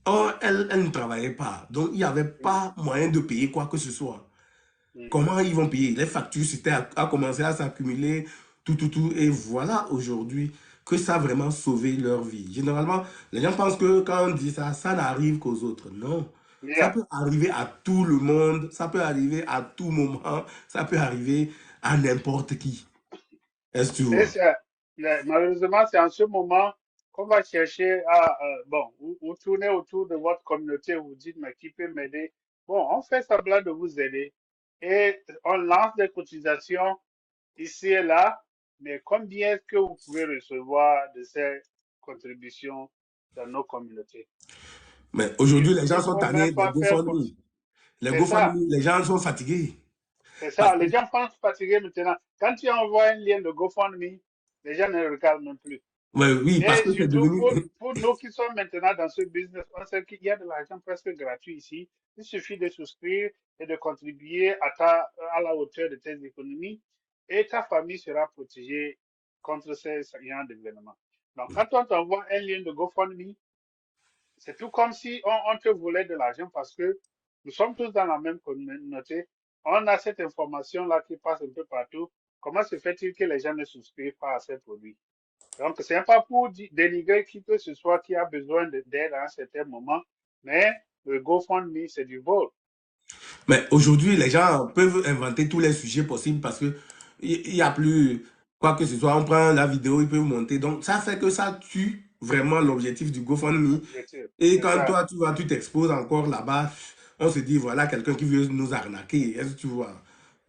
Or, elle ne travaillait pas. Donc, il n'y avait Mhm. pas moyen de payer quoi que ce soit. Mhm. Comment ils vont payer? Les factures, c'était à commencer à s'accumuler, tout. Et voilà aujourd'hui que ça a vraiment sauvé leur vie. Généralement, les gens pensent que quand on dit ça, ça n'arrive qu'aux autres. Non. Ça Yeah. peut arriver à tout le monde, ça peut arriver à tout moment, ça peut arriver à n'importe qui. Est-ce que tu Et vois? malheureusement, c'est en ce moment qu'on va chercher à, bon, vous tournez autour de votre communauté, vous dites, mais qui peut m'aider? Bon, on fait semblant de vous aider et on lance des cotisations ici et là, mais combien est-ce que vous pouvez recevoir de ces contributions dans nos communautés? Mais aujourd'hui, les gens Il sont faut même tannés des pas faire comme... GoFundMe. Les C'est ça. GoFundMe, les gens sont fatigués. C'est Parce ça, que, les gens pensent fatigués maintenant. Quand tu envoies un lien de GoFundMe, les gens ne regardent même plus. ouais, oui, parce Et que c'est surtout devenu. pour nous qui sommes maintenant dans ce business, on sait qu'il y a de l'argent presque gratuit ici. Il suffit de souscrire et de contribuer à la hauteur de tes économies et ta famille sera protégée contre ces genres d'événements. Donc, quand on t'envoie un lien de GoFundMe, c'est tout comme si on te volait de l'argent parce que nous sommes tous dans la même communauté. On a cette information-là qui passe un peu partout. Comment se fait-il que les gens ne souscrivent pas à ces produits? Donc, ce n'est pas pour dénigrer qui que ce soit qui a besoin d'aide à un certain moment, mais le GoFundMe, c'est du vol. Mais aujourd'hui, les gens peuvent inventer tous les sujets possibles parce que il n'y a plus quoi que ce soit. On prend la vidéo, ils peuvent monter. Donc, ça fait que ça tue vraiment l'objectif du GoFundMe. L'objectif. Et C'est quand ça. toi, tu vas, tu t'exposes encore là-bas, on se dit, voilà, quelqu'un qui veut nous arnaquer. Est-ce que tu vois?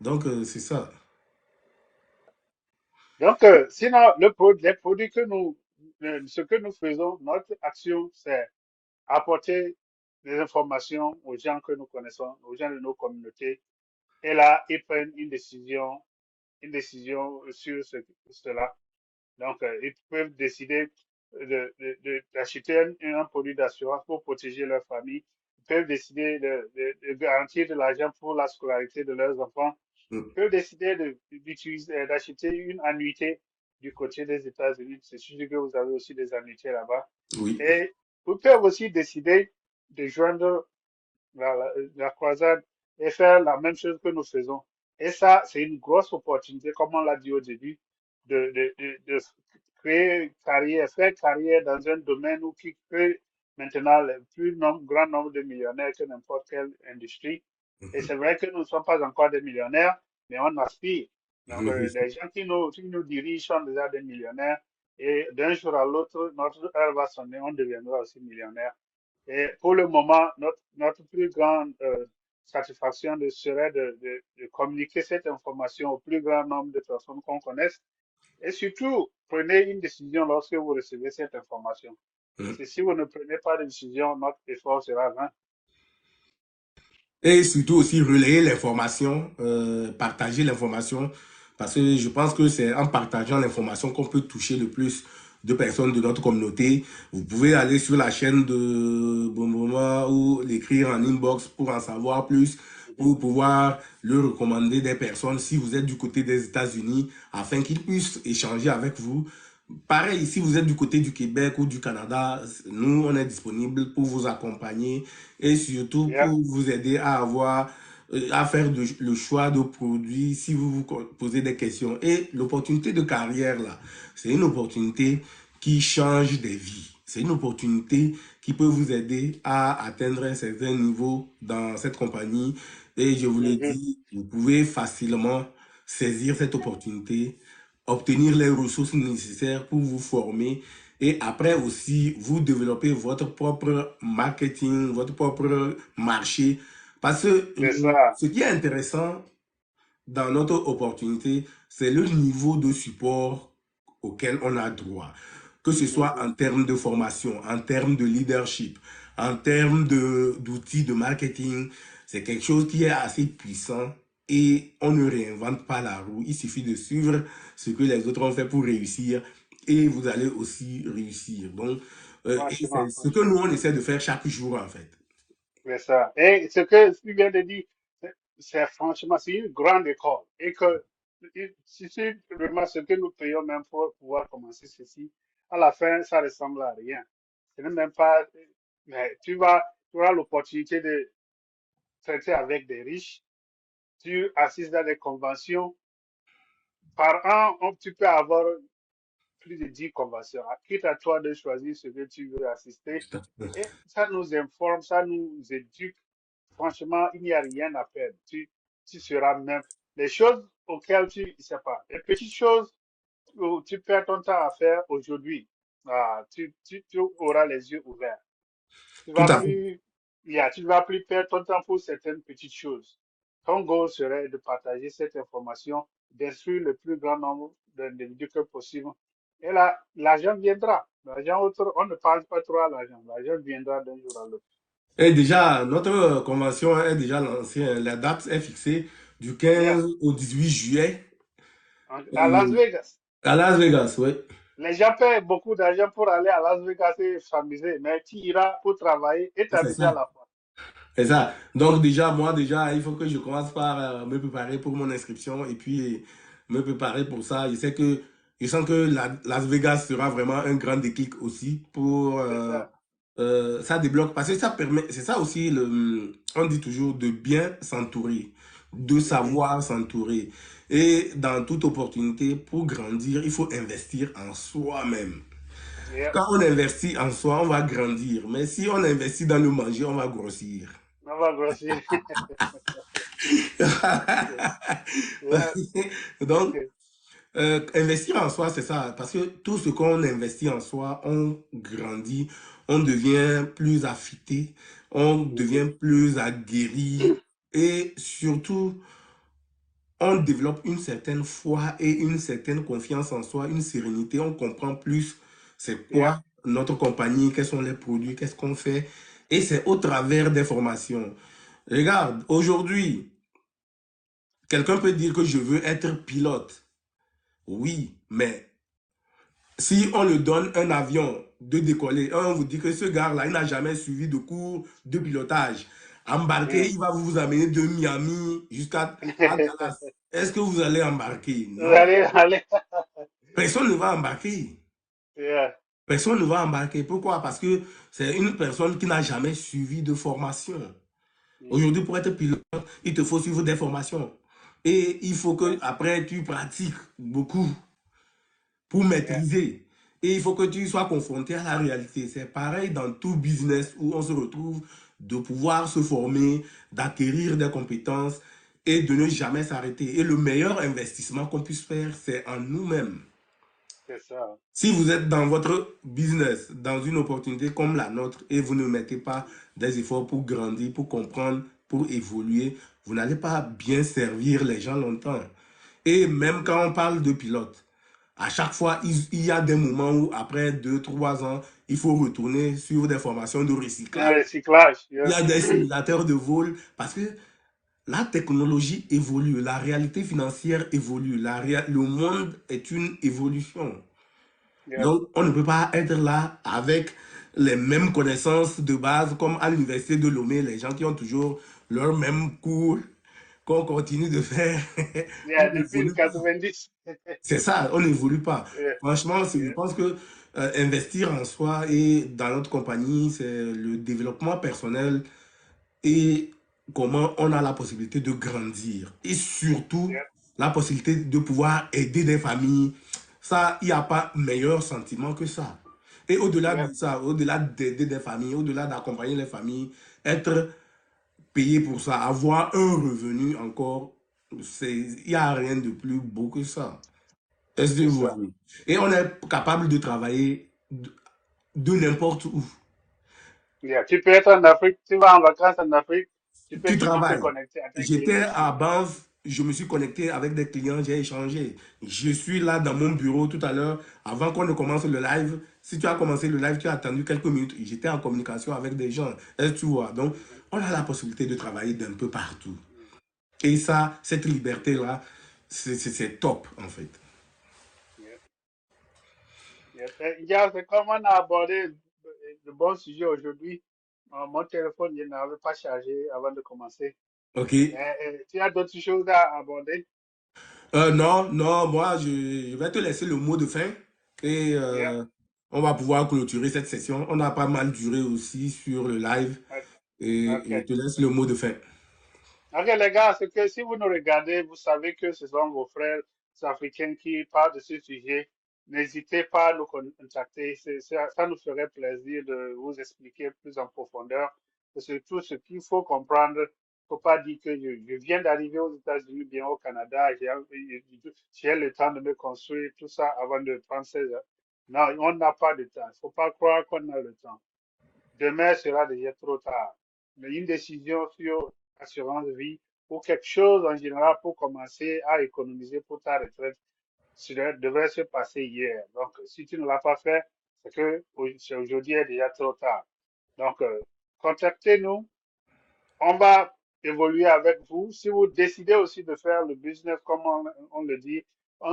Donc, c'est ça. Donc, sinon, les produits que ce que nous faisons, notre action, c'est apporter des informations aux gens que nous connaissons, aux gens de nos communautés. Et là, ils prennent une décision sur cela. Donc, ils peuvent décider d'acheter un produit d'assurance pour protéger leur famille. Ils peuvent décider de garantir de l'argent pour la scolarité de leurs enfants. Mm. Ils peuvent décider d'acheter une annuité du côté des États-Unis. C'est sûr que vous avez aussi des annuités là-bas. Oui. Et vous pouvez aussi décider de joindre la croisade et faire la même chose que nous faisons. Et ça, c'est une grosse opportunité, comme on l'a dit au début, de créer carrière, faire carrière dans un domaine où qui crée maintenant le grand nombre de millionnaires que n'importe quelle industrie. Et c'est vrai que nous ne sommes pas encore des millionnaires, mais on aspire. Donc, les gens qui nous dirigent sont déjà des millionnaires. Et d'un jour à l'autre, notre heure va sonner, on deviendra aussi millionnaire. Et pour le moment, notre plus grande satisfaction serait de communiquer cette information au plus grand nombre de personnes qu'on connaisse. Et surtout, prenez une décision lorsque vous recevez cette information. Parce que si vous ne prenez pas de décision, notre effort sera vain. Et surtout aussi relayer l'information, partager l'information, parce que je pense que c'est en partageant l'information qu'on peut toucher le plus de personnes de notre communauté. Vous pouvez aller sur la chaîne de Bomboma ou l'écrire en inbox pour en savoir plus, Mhm. pour pouvoir le recommander des personnes si vous êtes du côté des États-Unis, afin qu'ils puissent échanger avec vous. Pareil, si vous êtes du côté du Québec ou du Canada, nous, on est disponible pour vous accompagner et surtout Yeah. pour vous aider à avoir, à faire le choix de produits si vous vous posez des questions. Et l'opportunité de carrière, là, c'est une opportunité qui change des vies. C'est une opportunité qui peut vous aider à atteindre un certain niveau dans cette compagnie. Et je vous l'ai Mhm. dit, vous pouvez facilement saisir cette opportunité, obtenir les ressources nécessaires pour vous former et après aussi vous développer votre propre marketing, votre propre marché. Parce que C'est ça. ce qui est intéressant dans notre opportunité, c'est le niveau de support auquel on a droit. Que ce soit Mhm. en termes de formation, en termes de leadership, en termes d'outils de marketing, c'est quelque chose qui est assez puissant et on ne réinvente pas la roue. Il suffit de suivre ce que les autres ont fait pour réussir et vous allez aussi réussir. Donc, et c'est Franchement, ce que nous, franchement. on essaie de faire chaque jour en fait. C'est ça. Et ce que tu viens de dire, c'est franchement, c'est une grande école. Et que si c'est vraiment ce que nous payons même pour pouvoir commencer ceci, à la fin, ça ressemble à rien. Ce n'est même pas, mais tu auras l'opportunité de traiter avec des riches. Tu assistes dans des conventions. Par an, tu peux avoir plus de 10 conventions. Quitte à toi de choisir ce que tu veux assister. Et ça nous informe, ça nous éduque. Franchement, il n'y a rien à perdre. Tu seras même. Les choses auxquelles tu ne sais pas, les petites choses où tu perds ton temps à faire aujourd'hui, tu auras les yeux ouverts. Tout à fait. Tu vas plus perdre ton temps pour certaines petites choses. Ton goal serait de partager cette information, d'instruire le plus grand nombre d'individus que possible. Et là, l'argent viendra. L'argent autre, on ne parle pas trop à l'argent. L'argent viendra d'un jour à l'autre. Et déjà, notre convention est déjà lancée. La date est fixée du Yeah. 15 au 18 juillet À Las euh, Vegas. à Las Vegas, oui. Les gens paient beaucoup d'argent pour aller à Las Vegas et s'amuser, mais tu iras pour travailler et C'est t'amuser à ça. la fois. C'est ça. Donc déjà, moi, déjà, il faut que je commence par me préparer pour mon inscription et puis me préparer pour ça. Je sens que Las Vegas sera vraiment un grand déclic aussi pour C'est ça. ça débloque parce que ça permet, c'est ça aussi on dit toujours de bien s'entourer, de Mhm. savoir s'entourer. Et dans toute opportunité, pour grandir, il faut investir en soi-même. Yeah. Quand on investit en soi, on va grandir. Mais si on investit dans le manger, on va grossir. On va grossir. Yeah. Donc, investir en soi, c'est ça. Parce que tout ce qu'on investit en soi, on grandit, on devient plus affûté, on Mhm. devient plus aguerri et surtout, on développe une certaine foi et une certaine confiance en soi, une sérénité. On comprend plus c'est Yeah. quoi notre compagnie, quels sont les produits, qu'est-ce qu'on fait. Et c'est au travers des formations. Regarde, aujourd'hui, quelqu'un peut dire que je veux être pilote. Oui, mais si on le donne un avion de décoller, on vous dit que ce gars-là, il n'a jamais suivi de cours de pilotage. Embarquer, Mm. il va vous amener de Miami jusqu'à Dallas. Est-ce que vous allez embarquer? Non. Allez, allez. Personne ne va embarquer. Yeah. Personne ne va embarquer. Pourquoi? Parce que c'est une personne qui n'a jamais suivi de formation. Mhm. Aujourd'hui, pour être pilote, il te faut suivre des formations. Et il faut que Yeah. après tu pratiques beaucoup pour Yeah. maîtriser. Et il faut que tu sois confronté à la réalité. C'est pareil dans tout business où on se retrouve de pouvoir se former, d'acquérir des compétences et de ne jamais s'arrêter. Et le meilleur investissement qu'on puisse faire, c'est en nous-mêmes. C'est ça. Si vous êtes dans votre business, dans une opportunité comme la nôtre, et vous ne mettez pas des efforts pour grandir, pour comprendre, pour évoluer, vous n'allez pas bien servir les gens longtemps. Et même quand on parle de pilote, à chaque fois, il y a des moments où, après 2, 3 ans, il faut retourner sur des formations de Un recyclage. recyclage, Il y yes. a des simulateurs de vol parce que la technologie évolue, la réalité financière évolue, le monde est une évolution. Yes. Donc, on ne peut pas être là avec les mêmes connaissances de base comme à l'université de Lomé, les gens qui ont toujours leurs mêmes cours qu'on continue de faire. On Yeah, depuis le n'évolue pas. 90. C'est ça, on n'évolue pas. Yeah, Franchement, je yeah, pense que investir en soi et dans notre compagnie, c'est le développement personnel et comment on a la possibilité de grandir. Et surtout, yeah, la possibilité de pouvoir aider des familles. Ça, il n'y a pas meilleur sentiment que ça. Et au-delà yeah. de ça, au-delà d'aider des familles, au-delà d'accompagner les familles, être payé pour ça, avoir un revenu encore, il n'y a rien de plus beau que ça. Est-ce que C'est vous ça. voyez? Et on est capable de travailler de n'importe où. Yeah. Tu peux être en Afrique, tu vas en vacances en Afrique, tu peux Tu toujours te travailles. connecter à tes clients J'étais ici. à Banff, je me suis connecté avec des clients, j'ai échangé. Je suis là dans mon bureau tout à l'heure, avant qu'on ne commence le live. Si tu as commencé le live, tu as attendu quelques minutes. J'étais en communication avec des gens. Est-ce que tu vois? Donc, on a la possibilité de travailler d'un peu partout. Et ça, cette liberté-là, c'est top, en fait. Yeah, yeah. Yeah, c'est comme on a abordé de bons sujets aujourd'hui. Mon téléphone, je n'avais pas chargé avant de commencer. OK? Mais tu as d'autres choses à aborder? Non, non, moi, je vais te laisser le mot de fin et Yeah. on va pouvoir clôturer cette session. On a pas mal duré aussi sur le live et je Ok. te laisse le mot de fin. Ok, les gars, c'est que si vous nous regardez, vous savez que ce sont vos frères africains qui parlent de ce sujet. N'hésitez pas à nous contacter. Ça nous ferait plaisir de vous expliquer plus en profondeur. Et surtout, ce qu'il faut comprendre, il ne faut pas dire que je viens d'arriver aux États-Unis, bien au Canada, j'ai le temps de me construire, tout ça avant de prendre 16 heures. Non, on n'a pas de temps. Il ne faut pas croire qu'on a le temps. Demain sera déjà trop tard. Mais une décision sur assurance vie ou quelque chose en général pour commencer à économiser pour ta retraite, cela devrait se passer hier. Donc, si tu ne l'as pas fait, c'est que aujourd'hui est déjà trop tard. Donc, contactez-nous. On va évoluer avec vous. Si vous décidez aussi de faire le business comme on le dit,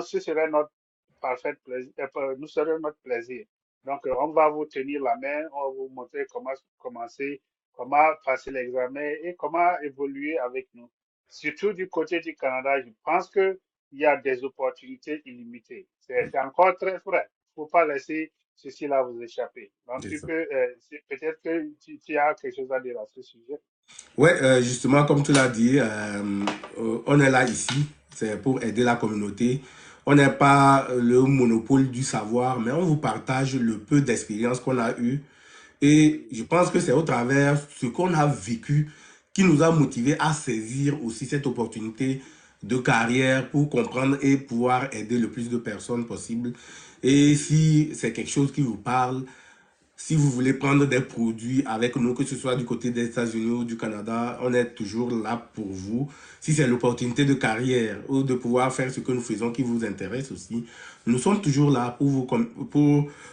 ce serait notre parfait plaisir, nous serait notre plaisir. Donc, on va vous tenir la main, on va vous montrer comment commencer, comment passer l'examen et comment évoluer avec nous. Surtout du côté du Canada, je pense qu'il y a des opportunités illimitées. C'est encore très vrai. Il ne faut pas laisser ceci-là vous échapper. Donc, C'est ça. peut-être que tu as quelque chose à dire à ce sujet. Ouais, justement, comme tu l'as dit, on est là ici, c'est pour aider la communauté. On n'est pas le monopole du savoir, mais on vous partage le peu d'expérience qu'on a eu. Et je pense que c'est au travers ce qu'on a vécu qui nous a motivés à saisir aussi cette opportunité de carrière pour comprendre et pouvoir aider le plus de personnes possible. Et si c'est quelque chose qui vous parle, si vous voulez prendre des produits avec nous, que ce soit du côté des États-Unis ou du Canada, on est toujours là pour vous. Si c'est l'opportunité de carrière ou de pouvoir faire ce que nous faisons qui vous intéresse aussi, nous sommes toujours là pour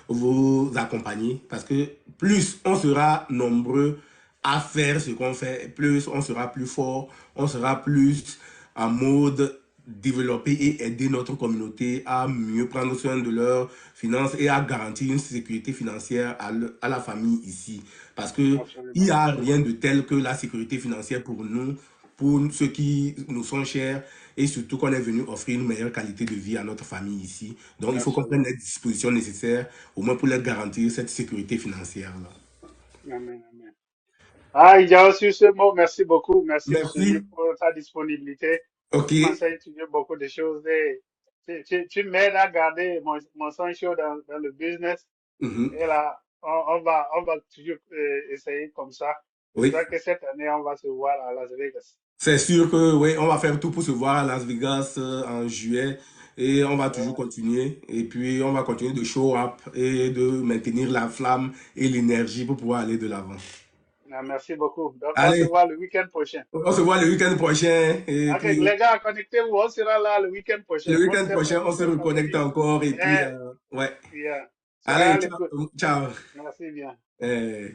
vous accompagner parce que plus on sera nombreux à faire ce qu'on fait, plus on sera plus fort, on sera plus en mode développer et aider notre communauté à mieux prendre soin de leurs finances et à garantir une sécurité financière à la famille ici. Parce que il n'y Absolument. a rien de tel que la sécurité financière pour nous, pour ceux qui nous sont chers et surtout qu'on est venu offrir une meilleure qualité de vie à notre famille ici. Donc il faut qu'on prenne Absolument. les dispositions nécessaires au moins pour leur garantir cette sécurité financière-là. Amen, amen. Ah, il y a aussi ce mot. Merci beaucoup. Merci, monsieur, Merci. pour ta disponibilité. OK. Tu m'enseignes toujours beaucoup de choses tu m'aides à garder mon son chaud dans le business. Mhm. Et là, on va toujours essayer comme ça. Oui, J'espère que cette année, on va se voir à Las Vegas. c'est sûr que oui, on va faire tout pour se voir à Las Vegas en juillet et on va toujours Ouais. continuer. Et puis, on va continuer de show up et de maintenir la flamme et l'énergie pour pouvoir aller de l'avant. Ah, merci beaucoup. Donc, on se Allez, voit le week-end prochain. on se voit le week-end prochain et Ok, puis les gars, connectez-vous. On sera là le week-end prochain. le week-end prochain, on On se s'est pas reconnecte vu. encore et puis, Mais, ouais. yeah, je serai à Allez, l'écoute. ciao. Ciao. Merci bien. Euh,